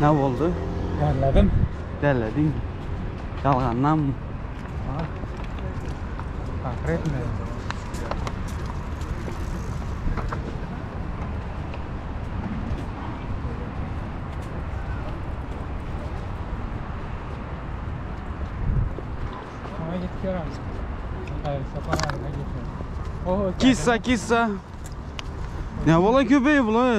Ne oldu? Derledim. Derledin mi? Yalgandan mı? Fakir etme. Ama git görürüz. Hayır, sapan haline geçiyor. Kissa kissa. Ne ola köpeği bu la?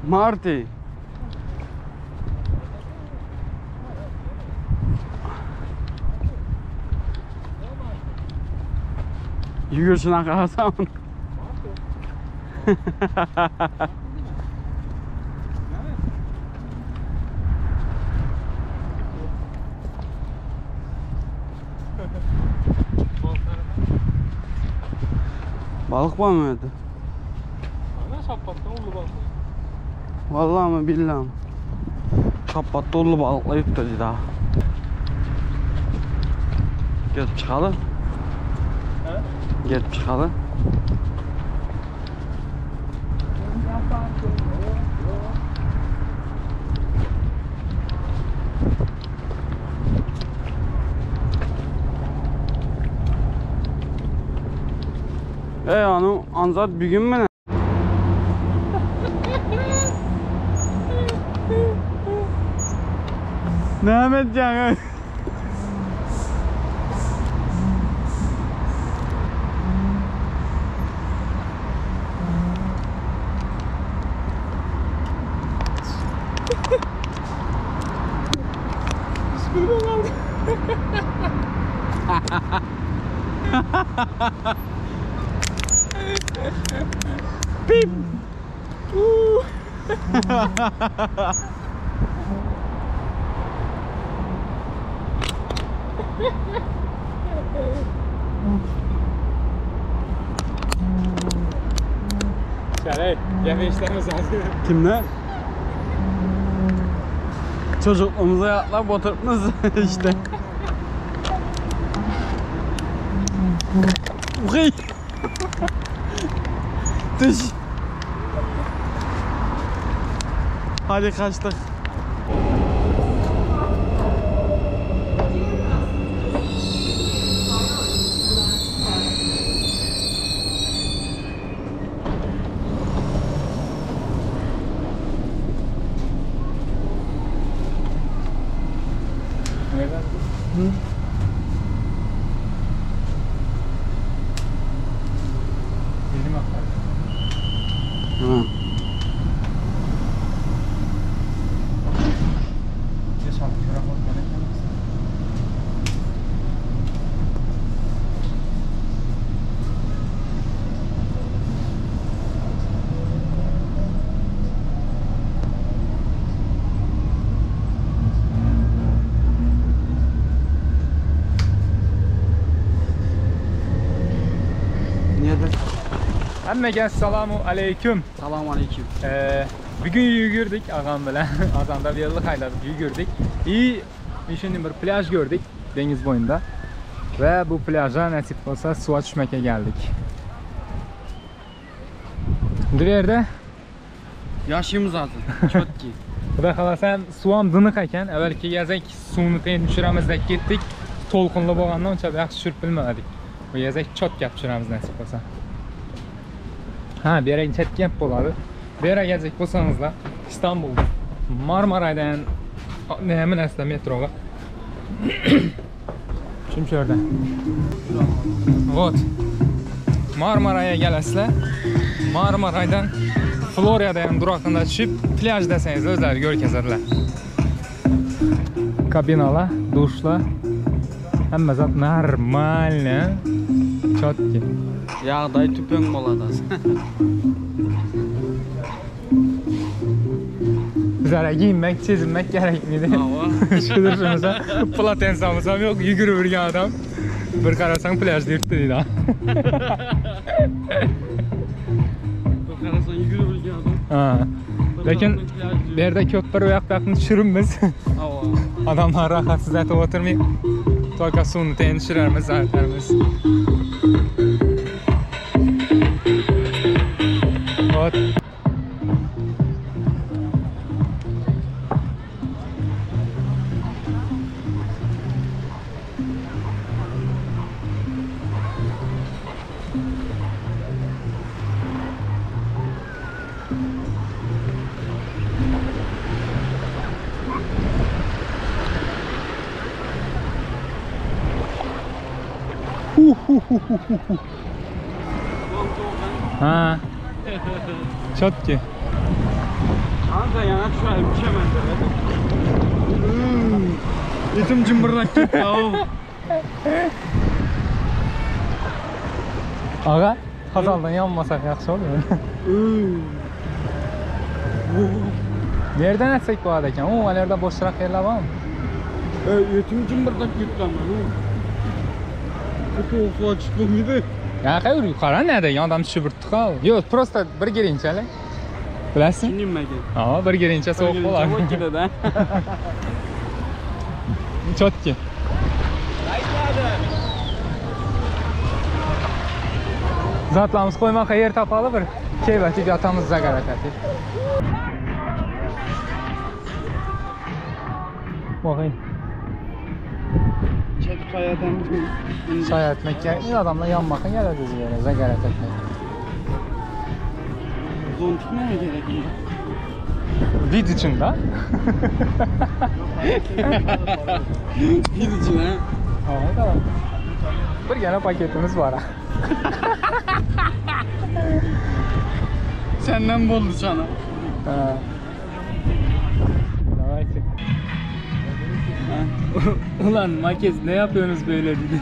Marty. Yürüyorsun arkadaşlar. Balık var mıydı? Ana sapattan oldu balık. Vallahi mi billahi mi? Kapat dolu balıklayıp da daha. Gelip çıkalım. He? Gelip çıkalım. Anu anzat bir gün mü ne? Ne edeceksin? Pip. Şeref, yeme işlerimiz lazım. Kimler? Çocukluğumuza yatlap oturttunuz işte. Uy. Düş. Hadi kaçtık. Nereden? Hı? Benim aktarım. Hı. Geç abi, şuraya bak, gerek yok. Nedir? Hammaga assalomu alaykum. Assalomu alaykum. Bugun yugurdik ağam bilan. Azanda bir yıllık ayladık yugurdik. Şimdi bir plaj gördük deniz boyunda. Ve bu plaja nasip olsa suya düşmekə geldik. Bu yerde Yaşımız hazır. Çok ki. Xudo xolasan suvam dınıq ekan. Avvalgi yazak suvni teyin tushiramiz deb ketdik. To'lqinli bo'lgandan uncha yaxshi tushirib bilmadik. Bu yazak chot gap tushiramiz nasib bo'lsa. Ha, bu yerga chat gap bo'ladi. Bu yerga yazak bo'lsangizlar, İstanbulda Marmaraydan nima narsa metroga. Chimchorda. Вот. Marmarayga kelasizlar. Marmaraydan Florya'dan durakında tushib plaj desangiz o'zlari ko'rkazadilar. Kabinalar, dushlar, hamma zot normalni, chotki. Yağday tüpün bo'ladi. Bizlarga giyinmek, sezinmek kerakmidi. Shudurishimizda platensamiz ham yo'q, yugurib yurgan odam. Bir qarasang plajda yuribdi deydi. Qarasang yugurib yurgan odam. Ha. Lekin bu yerda ko'p bir yoqni tushiribmiz. Adamlar rahatsiz aytib o'tirmaydi. To'ka suvni teyin tushiramiz, aytamiz. Вот. Ha. Çotki. Anca yana şöyle bir şey ben. Etim cımbırlak gitti o. Ağa, kazaldan yanmasak yaxşı olur. Nereden etsek bu adayken? O, nerede boşrak yerler var mı? Etim cımbırlak gitti ama. Kötü olsa çıkmamıydı. Ya hayır, yukarı nerede? Adam şübürttük al. Yok, prosta bir girince hele. Bilesin? Kinim megen? Aa, bir girince soğuk olar. Soğuk gibi de. Çotki. Zatlarımız koymak yer tapalı bir şey var. Çünkü atamız zagarat etti. Bakayım. Çek kayadan. Çay etmek ya. Adamla yanmakın gelir bizi yere. Zagarat etmek. Zon tutmaya gerekiyor. Vid için de. Vid için ha. Aa, tamam. Bir gene paketimiz var ha. Senden boldu sana. Ha. Давайте. Ulan Makez ne yapıyorsunuz böyle dedi.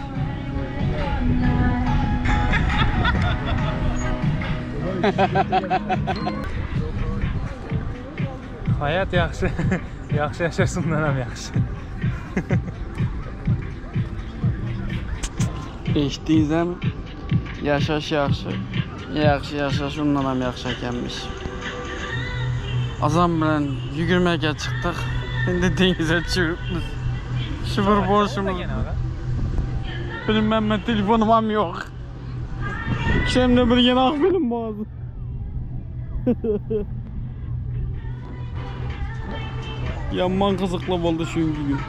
Hayat yaxşı. Yaxşı yaşarsınlar ham yaxşı. Eşitdinizmi? Yaşaş yaxşı. Yaxşı yaşaş ondan ham yaxşı ekanmiş. Azam bilan yugurmaga chiqdik. Endi dengizga tushibmiz. Shibir boshimiz. Bilmem, telefonum ham yo'q. Kishimda bir yana film bor. Yaman qiziqli bo'ldi shunga gün.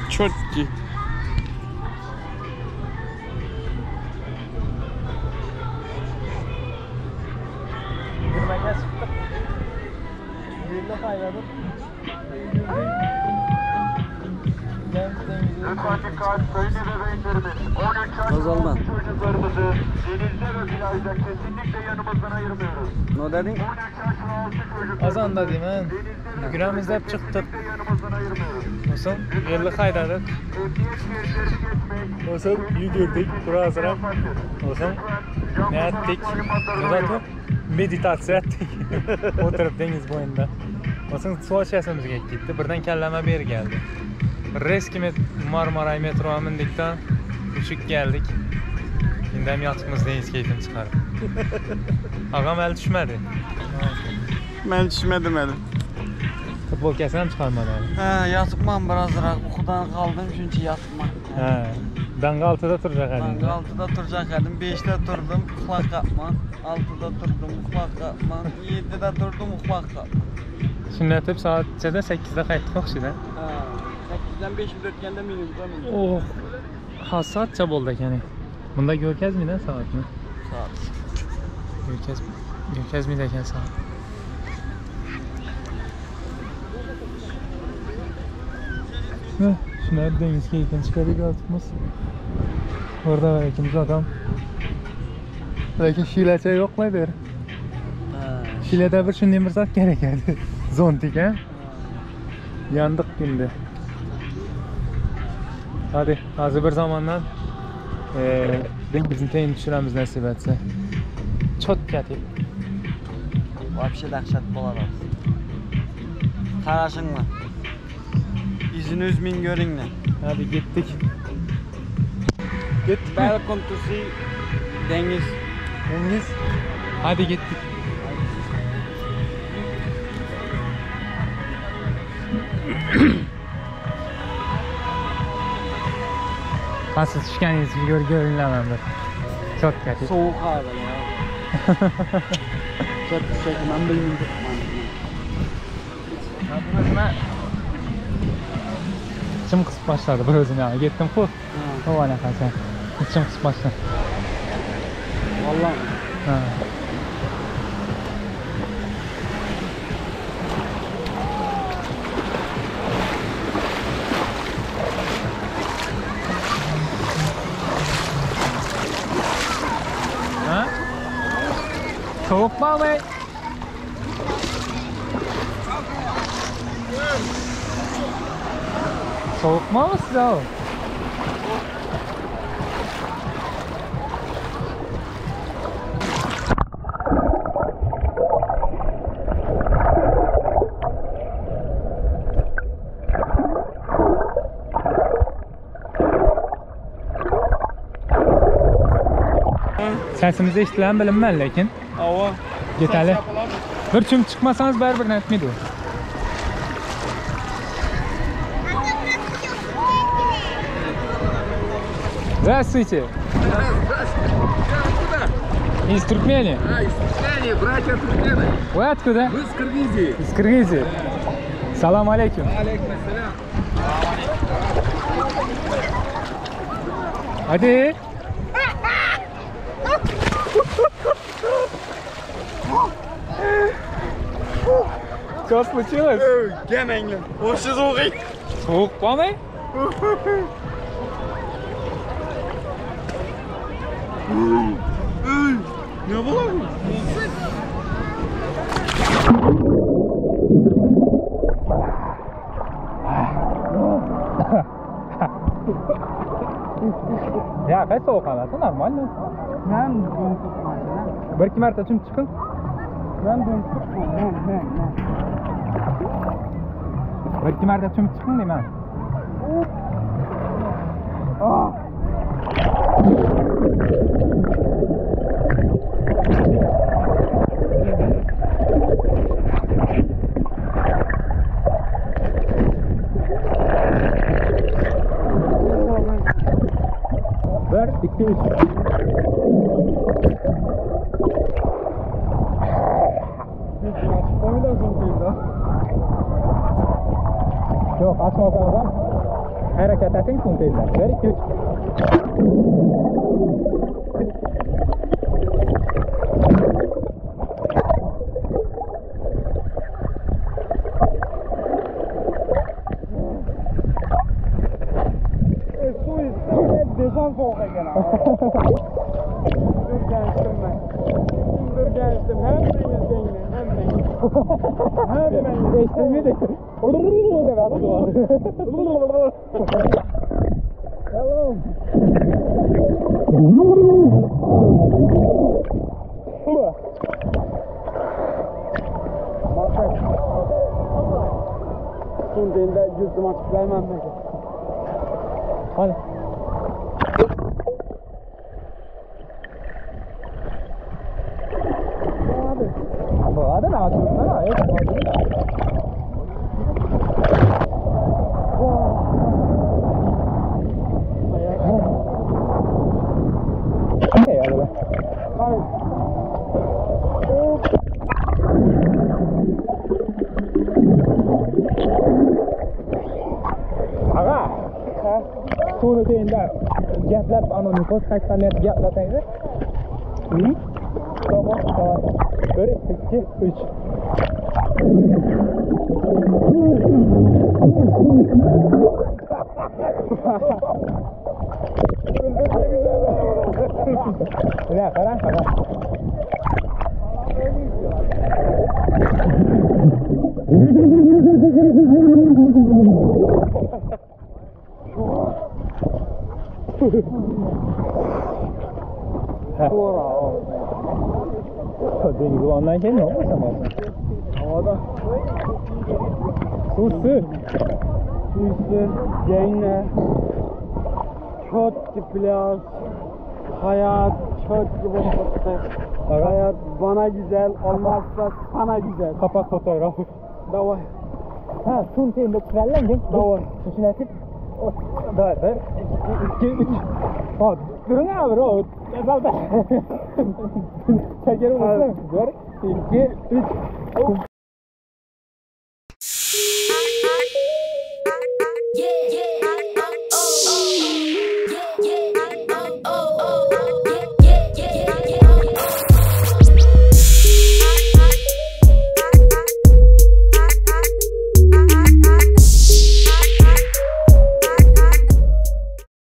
Chotki. Yürümeye çıktık. Yürüyle kaynadık. Lütfen dikkat, bölge bebeğinlerimiz 13 yaş Özal'dan. çocuklarımızı denizde ve plajda kesinlikle yanımızdan ayırmıyoruz. Ne dedin? 13 yaş ve altı çocuklarımızı Azanda değil mi? Günümüzde hep çıktık. kesinlikle yanımızdan ayırmıyoruz. Olsun, yerli kaynadık. Emniyet şeritlerini geçmek, Olsun, yürüdük. Burası sıra. Olsun, ne ettik? Zaten meditatsiya ettik. Oturup deniz boyunda. Olsun, su aşağısımızga gitti. Birden kelleme beri geldi. Reski Marmaray metroya mindikten uçup geldik. Şimdi hem yatıqımız deniz keyfini çıxarıb. Ağam əli düşmədi. Mən düşmədim əlim. Futbol kəsən çıxarmadı əli. Hə, yatıqman birazcık yuxudan qaldım çünki yatıqman. Hə. Danqa 6-da duracaq əli. Ben 6'da duracak edim, 5'te durdum, uxlaq qapman. 6'da durdum, uxlaq qapman. 7'de durdum, uxlaq qapman. Şimdi yatıb saat 8-də qayıtdıq oxşidə. Hə, 8'den 5 ötkəndə minimumda minimum. Oh. Ha saat çab oldu yəni. Bunda görkəzmiyən saat mı? Saat. Görkəzmiyən saat. Şuna deniz keyfini çıkardık artıqımız. Orada var ikimiz adam. Lakin Şiləçə yok mu bir? Şilədə bir şunun imirzat gerekirdi. Zontik he? Yandık gündə. Hadi hazır bir zamandan bizim teyin düşürəmiz nəsib etsə. Çok kətib. Vapşe dəhşət bolar olsun. Taraşınla. İzini üzmin görünlə. Hadi gittik. Gittik. Welcome to see deniz. Deniz. Hadi gittik. Nasıl düşkəniz görünləməmdir. Çok kətib. Soğuk hava ya. Çok şey, ben bilmiyorum. Burasına İçim kısıp başladı bu özüne. Gittim ku. O var ne kaçan. İçim kısıp başladı. Vallahi. Ha. Ha? Soğuk mu abi? Soğuk mu size o? Sesimizi işləyən bilinməli lakin. Ava. Getəli. Bir çüm çıxmasanız bərabər netmiydi o. Здравствуйте. Здравствуйте. Откуда? Из Туркмении. Из Туркмении, братья туркмены. Вы откуда? Мы с Киргизии. Из Кыргызии. Салам алейкум. Алейкум ассалям. Hadi. Что случилось? Gelmeyin. Hoşsuz oğayım. Soğuk var mı? Ne bu? Ya kaç soğuk havası normal mi? Ben bunu tutmadım. Bir iki mertebe tüm çıkın. Ben bunu tutmadım. Bir iki mertebe tüm çıkın değil mi? Bir, iki, üç. Yok açmasanız da hareket etsin konteyner. Bir, iki, üç. Dejan soğuk eken abi. Dur gençtim ben. Dur gençtim. Hem ben izleyin. Hem ben. Hem ben. Geçti miydi? Ooo da verdi var. Hello. Bakın. Sundayında yüzüm açıklayamam ben. Hadi. ne atıyorsun ha? Yok. Ne ya böyle? Aga. Suvni teyinda gaplab anonim post 80 metr gaplasangiz. Tamam, tamam. 1, 2, 3. Ne kadar? Deniz ondan kendi ne olmasa mı? Havada. Susu. Susu, yayınla. Çok plas. Hayat çok gibi. Hayat bana güzel, olmazsa sana güzel. Kapak fotoğrafı. Davay. Ha, sun teyinde krallenecek. Davay. Düşünetik. Davay. 2, 3. Bak, durun abi o. Ezalda. Çekerim olsun. 1, 2, 3.